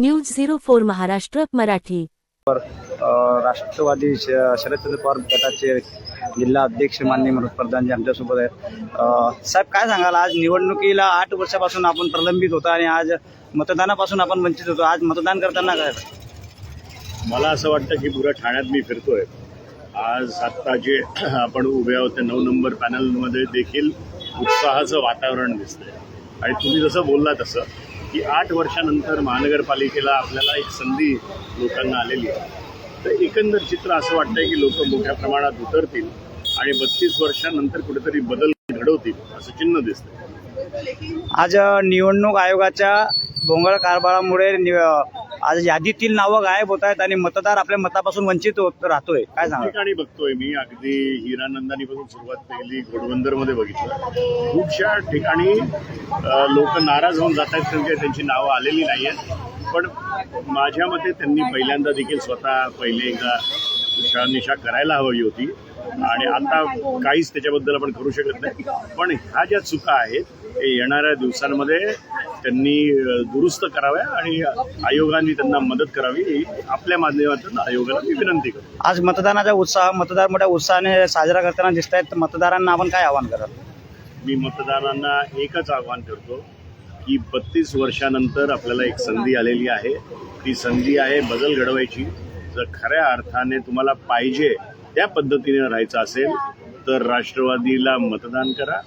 News 04 Maharashtra Marathi. Rashtrawadi Sharadchandra Pawar गटाचे जिल्हा अध्यक्ष माननीय मनोज प्रधानजी आमच्यासोबत आहेत। साहेब, काय सांगाल, आज निवडणुकीला 8 वर्षापासून आपण प्रलंबित होतो आणि आज मतदानापासून आपण वंचित होतो। आज मतदान करताना काय मला असं वाटतं की पुऱ्या ठाण्यात मी फिरतोय। आज आत्ता जे आपण उभे आहोत त्या 9 नंबर पॅनलमध्ये देखील उत्साहाचं वातावरण दिसतंय आणि तुम्ही जसं बोलला तसं की 8 वर्षानंतर महानगरपालिकेला आपल्याला एक संधी लोकांना आलेली आहे। तर एकंदर चित्र असं वाटतंय की लोक मोठ्या प्रमाणात उतरतील आणि 32 वर्षानंतर कुठेतरी बदल घडवतील असं चिन्ह दिसतंय। आज निवडणूक आयोगाच्या भोंगळ कारभारामुळे आज यादीतील नावं गायब होत आहेत आणि मतदार आपल्या मतापासून वंचित होत राहतोय। काय सांगा? ठिकाणी बघतोय मी, अगदी हिरानंदानीपासून सुरुवात केली, घोडबंदरमध्ये बघितलं, खूपशा ठिकाणी लोक नाराज होऊन जात आहेत कारण त्यांची नावं आलेली नाही आहेत। पण माझ्या मते त्यांनी पहिल्यांदा देखील स्वतः पहिले एकदा शहानिशा करायला हवी होती आणि आता काहीच त्याच्याबद्दल आपण करू शकत नाही। पण ह्या ज्या चुका आहेत हे येणाऱ्या दिवसांमध्ये त्यांनी दुरुस्त कराव्या आणि आयोगाने त्यांना मदत करावी आपल्या माध्यमातून आयोगाला मी विनंती करतो। आज मतदानाचा उत्साह मतदार मोठ्या उत्साहाने साजरा करताना दिसत आहेत। मतदारांना आपण काय आवाहन कराल? मी मतदारांना एकच आवाहन करतो की 32 वर्षानंतर आपल्याला एक संधी आलेली आहे। ती संधी आहे बदल घडवायची। जर खऱ्या अर्थाने तुम्हाला पाहिजे त्या पद्धतीने राहायचं असेल तर राष्ट्रवादीला मतदान करा